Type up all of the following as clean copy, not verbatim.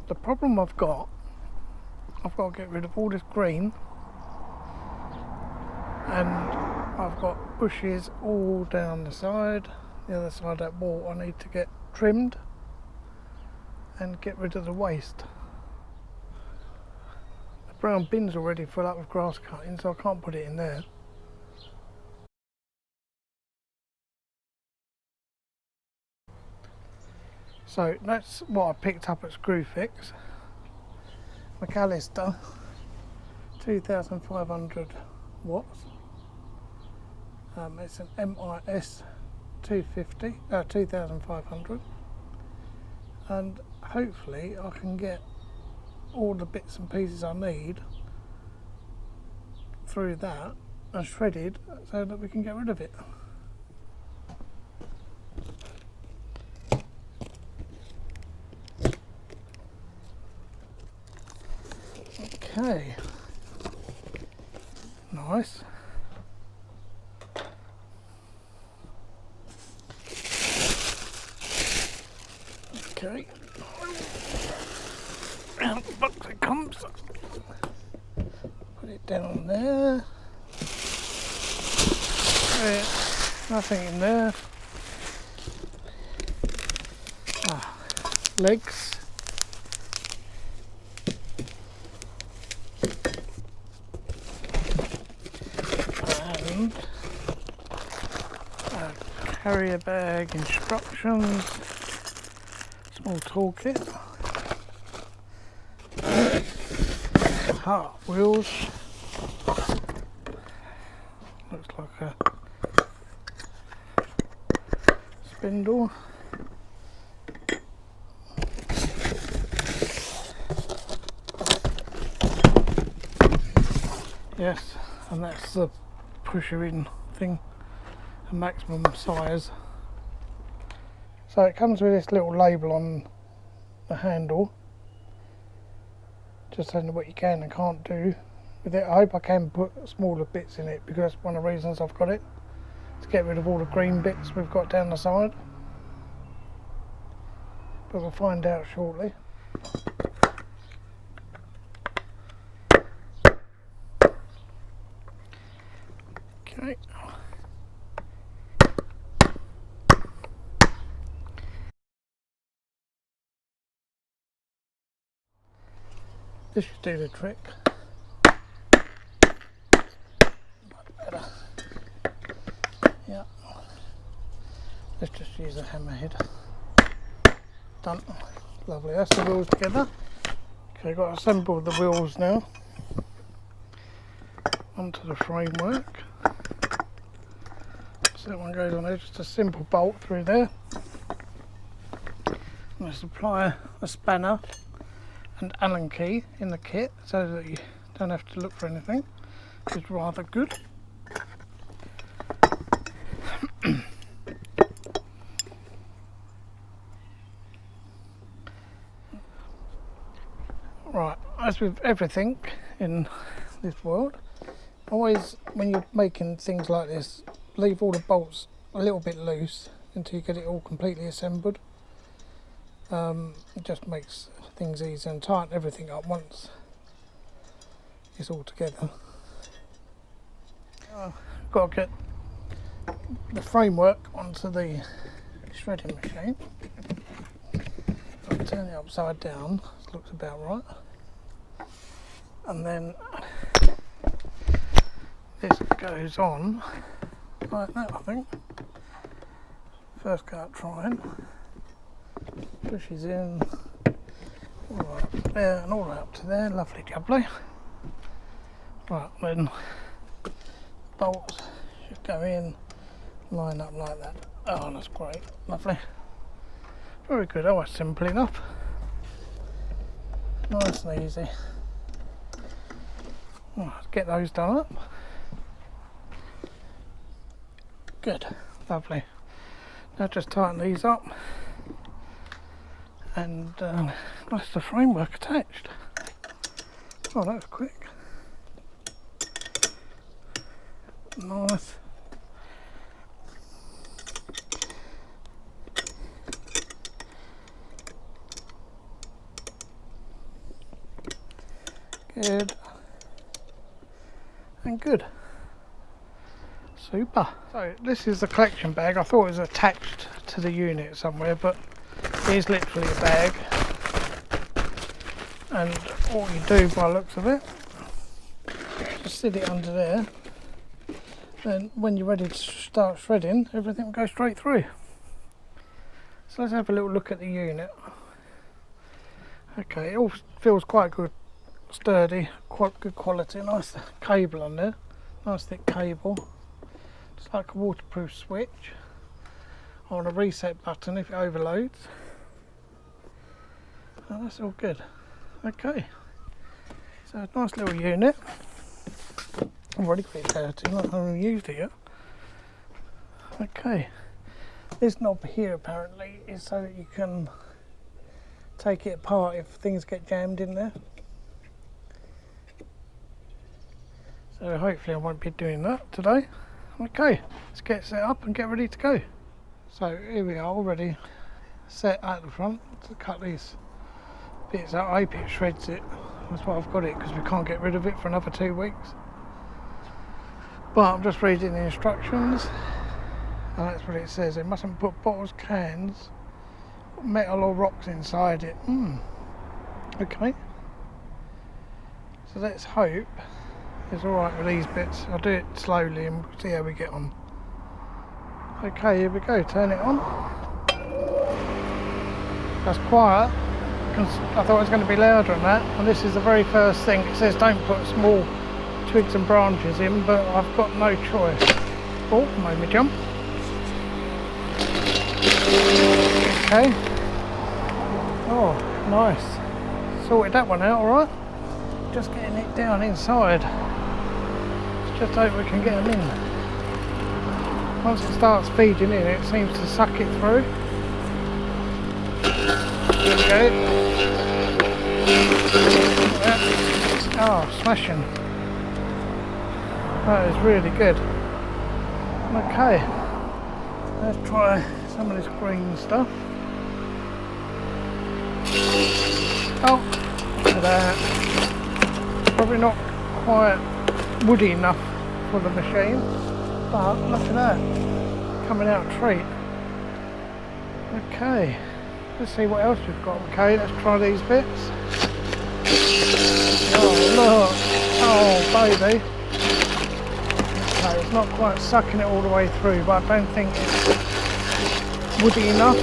The problem I've got to get rid of all this green, and I've got bushes all down the side. The other side of that wall I need to get trimmed and get rid of the waste. The brown bin's already full up with grass cutting, so I can't put it in there. So that's what I picked up at Screwfix. Mac Allister 2500 watts. It's an MIS 2500, and hopefully I can get all the bits and pieces I need through that and shredded so that we can get rid of it. Okay, nice. Okay, out the box it comes. Put it down there. Nothing in there. Legs. And carrier bag instructions. Small toolkit. Heart wheels. Looks like a spindle. Yes, and that's the pusher in thing, a maximum size. So it comes with this little label on the handle, just saying what you can and can't do with it. I hope I can put smaller bits in it, because that's one of the reasons I've got it, to get rid of all the green bits we've got down the side. But we'll find out shortly. Okay. This should do the trick. Better. Yeah. Let's just use a hammerhead. Done. Lovely. That's the wheels together. Okay, got to assemble the wheels now onto the framework. So that one goes on there, just a simple bolt through there. I'm going to supply a spanner and Allen key in the kit so that you don't have to look for anything, which is rather good. Right, as with everything in this world, always when you're making things like this, leave all the bolts a little bit loose until you get it all completely assembled. It just makes things easier, and tighten everything up once it's all together. Got to get the framework onto the shredding machine. I'll turn it upside down, this looks about right. And then this goes on like that, I think. First go up trying. Pushes in all the way up there and all the way up to there, lovely jubbly. Right, then bolts should go in, line up like that. Oh, that's great, lovely. Very good, that was simple enough. Nice and easy. Right, let's get those done up. Good, lovely. Now just tighten these up. And that's the framework attached. Oh, that was quick. Nice. connected and good. Super. So this is the collection bag. I thought it was attached to the unit somewhere, but it is literally a bag. And all you do by the looks of it, just sit it under there. Then when you're ready to start shredding, everything will go straight through. So let's have a little look at the unit. Okay, it all feels quite good, sturdy, quite good quality. Nice cable on there, nice thick cable. It's like a waterproof switch on a reset button if it overloads. Oh, that's all good. Okay, so a nice little unit. I've already got it dirty, I haven't used it yet. Okay, this knob here apparently is so that you can take it apart if things get jammed in there. So hopefully I won't be doing that today. Okay, let's get set up and get ready to go. So here we are, already set at the front to cut these bits out. I hope it shreds it. That's why I've got it, because we can't get rid of it for another 2 weeks. But I'm just reading the instructions, and that's what it says. It mustn't put bottles, cans, metal or rocks inside it. Okay. So let's hope it's alright with these bits. I'll do it slowly and we'll see how we get on. Okay, here we go, turn it on. That's quiet, because I thought it was going to be louder than that. And this is the very first thing. It says don't put small twigs and branches in, but I've got no choice. Oh, made me jump. Okay. Oh, nice. Sorted that one out, alright. Just getting it down inside. Let's just hope we can get them in. Once it starts feeding in, it seems to suck it through. There we go. Oh, smashing. That is really good. Okay, let's try some of this green stuff. Oh, look at that. Probably not quite woody enough for the machine, but look at that, coming out a treat. Okay, let's see what else we've got. Okay, let's try these bits. Oh look, oh baby. Okay, it's not quite sucking it all the way through, but I don't think it's woody enough.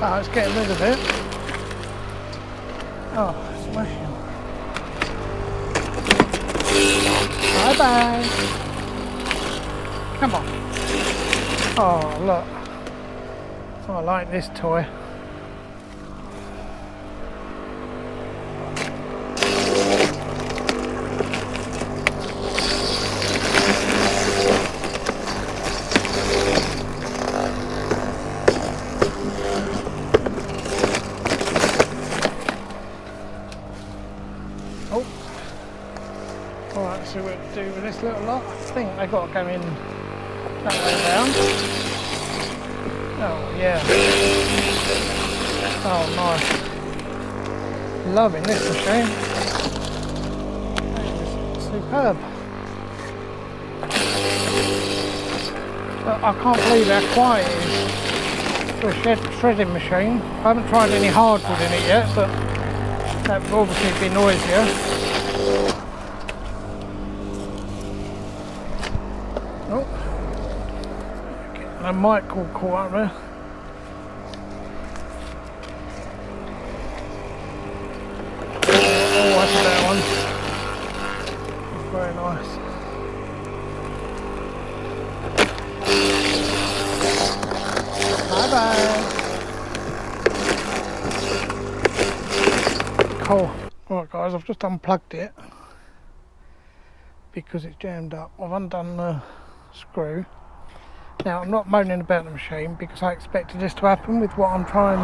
Oh, it's getting rid of it. Oh, smashing. Bye bye. Come on. Oh, look. Oh, I like this toy. Alright, so what to do with this little lot? I think they've got to go in that way down. Oh yeah. Oh nice. Loving this machine. That is superb. But I can't believe how quiet it is for a shredding machine. I haven't tried any hardwood in it yet, but that would obviously be noisier. The mic all caught up there. Oh, that's that one. That's very nice. Bye bye. Cool. Alright guys, I've just unplugged it because it's jammed up. I've undone the screw. Now I'm not moaning about the machine because I expected this to happen with what I'm trying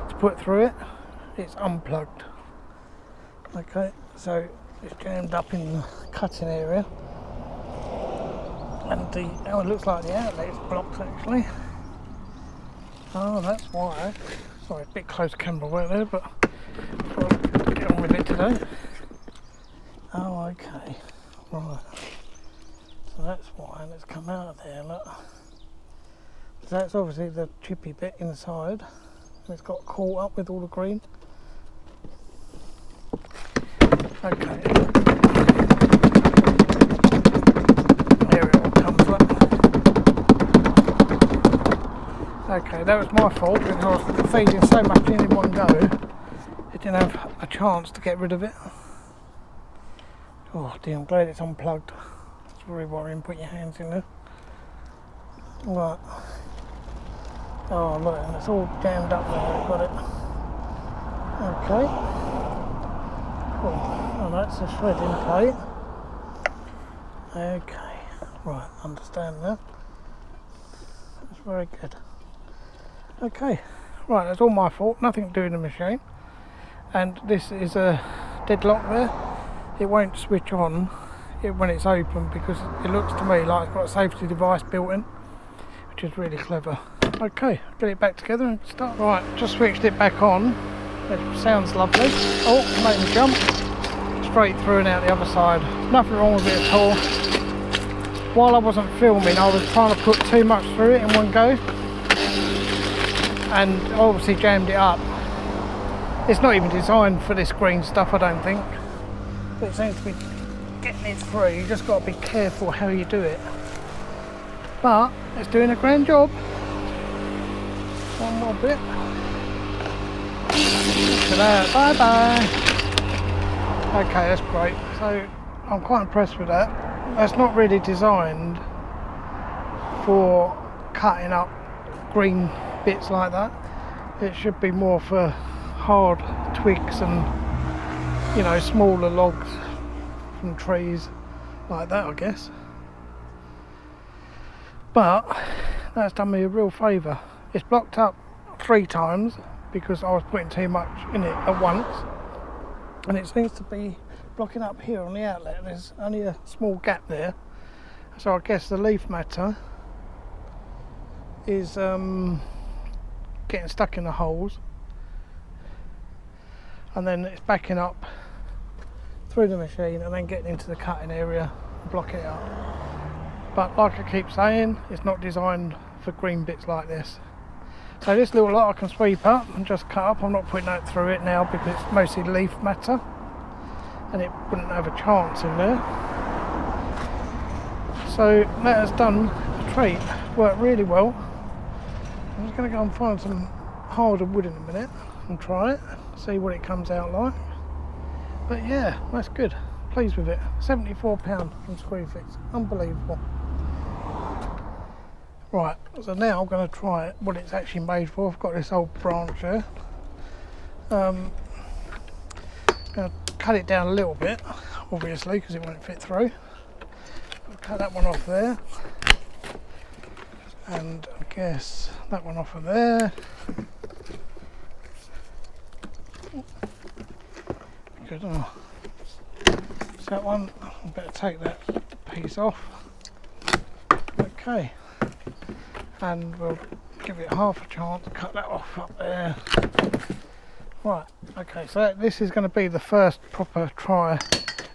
to put through it. It's unplugged. Okay, so it's jammed up in the cutting area. And oh, it looks like the outlet's blocked actually. Oh, that's why. Sorry, a bit close camera work there, but I'll get on with it today. Oh, okay. Right. So that's why, and it's come out of there, look. So that's obviously the chippy bit inside, and it's got caught up with all the green. Okay. There it all comes up. Okay, that was my fault because I was feeding so much in one go, it didn't have a chance to get rid of it. Oh dear, I'm glad it's unplugged. It's very worrying, put your hands in there. Right. Oh look, and it's all jammed up there, I've got it. Okay. Cool. Oh, that's a shredding plate. Okay. Right, understand that. That's very good. Okay. Right, that's all my fault, nothing to do with the machine. And this is a deadlock there. It won't switch on when it's open because it looks to me like it's got a safety device built in, which is really clever. Okay, get it back together and start. Right, just switched it back on. It sounds lovely. Oh, made me jump straight through and out the other side. Nothing wrong with it at all. While I wasn't filming, I was trying to put too much through it in one go, and obviously jammed it up. It's not even designed for this green stuff, I don't think. But it seems to be getting it through. You just got to be careful how you do it. But it's doing a grand job. One more bit. Look at that. Bye bye. Okay, that's great. So I'm quite impressed with that. That's not really designed for cutting up green bits like that. It should be more for hard twigs and, you know, smaller logs from trees like that, I guess. But that's done me a real favour. It's blocked up 3 times because I was putting too much in it at once, and it seems to be blocking up here on the outlet. There's only a small gap there, so I guess the leaf matter is getting stuck in the holes, and then it's backing up through the machine and then getting into the cutting area and blocking it up. But like I keep saying, it's not designed for green bits like this. So this little lot I can sweep up and just cut up. I'm not putting that through it now because it's mostly leaf matter and it wouldn't have a chance in there. So that has done the treat. Worked really well. I'm just going to go and find some harder wood in a minute and try it, see what it comes out like. But yeah, that's good. Pleased with it. £74 from Screwfix. Unbelievable. Right, so now I'm going to try it, what it's actually made for. I've got this old branch here. I'm going to cut it down a little bit, obviously, because it won't fit through. I'll cut that one off there. And I guess that one off of there. Good. Oh. So that one, I better take that piece off. Okay. And we'll give it half a chance to cut that off up there. Right, okay, so this is going to be the first proper try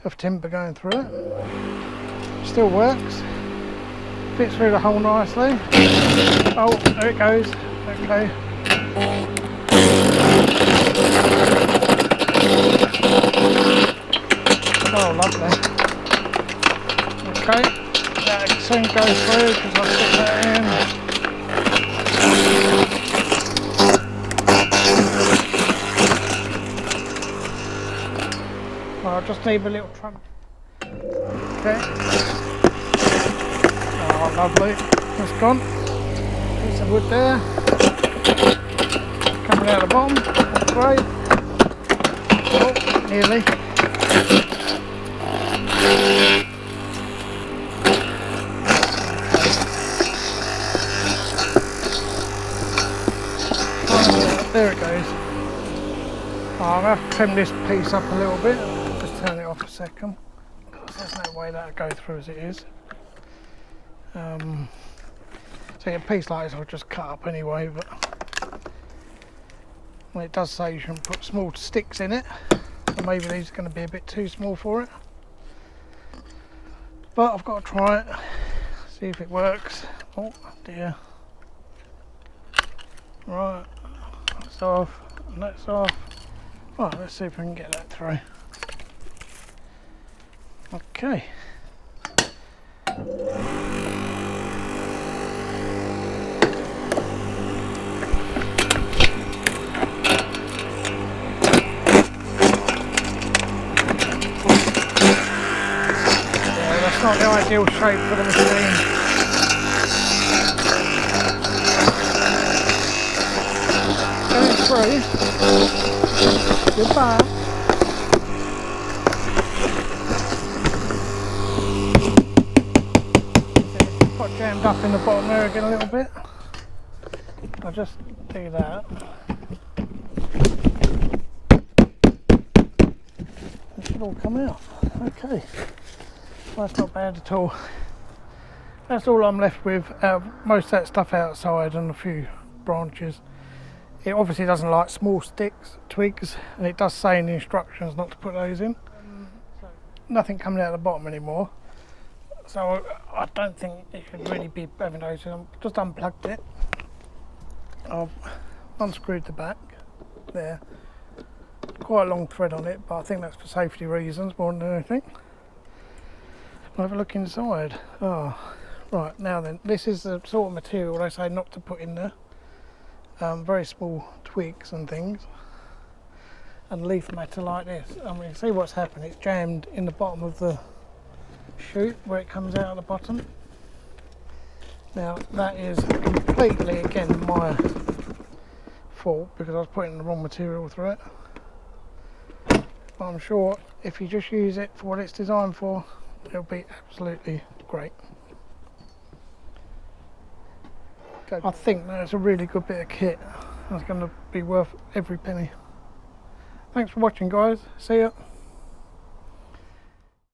of timber going through it. Still works. Fits through the hole nicely. Oh, there it goes. Okay. Oh, lovely. Okay, that can soon go through because I'll stick that in. Well, I just need a little trunk. Okay. Oh, lovely. That's gone. Piece of wood there. Coming out the bottom. That's great. Oh, nearly. There it goes. Oh, I'll have to trim this piece up a little bit. Just turn it off a second. Because there's no way that'll go through as it is. So a piece like this I'll just cut up anyway, but Well, it does say you shouldn't put small sticks in it, so maybe these are going to be a bit too small for it. But I've got to try it, see if it works. Oh dear. Right, that's off, and that's off. Right, let's see if we can get that through. Okay. It's not the ideal shape for the machine. Going through. Goodbye. Got jammed up in the bottom there again a little bit. I'll just do that. It should all come out. Okay. Well, that's not bad at all. That's all I'm left with. Most of that stuff outside and a few branches. It obviously doesn't like small sticks, twigs, and it does say in the instructions not to put those in. So nothing coming out of the bottom anymore. So I don't think it should really be having those in. I've just unplugged it. I've unscrewed the back there. Quite a long thread on it, but I think that's for safety reasons more than anything. I'll have a look inside. Oh, right, now then, this is the sort of material they say not to put in there. Very small twigs and things, and leaf matter like this. I mean, see what's happened, it's jammed in the bottom of the chute where it comes out of the bottom. Now that is completely, again, my fault because I was putting the wrong material through it. But I'm sure if you just use it for what it's designed for, it'll be absolutely great. Okay. I think that's a really good bit of kit. That's going to be worth every penny. Thanks for watching, guys. See ya.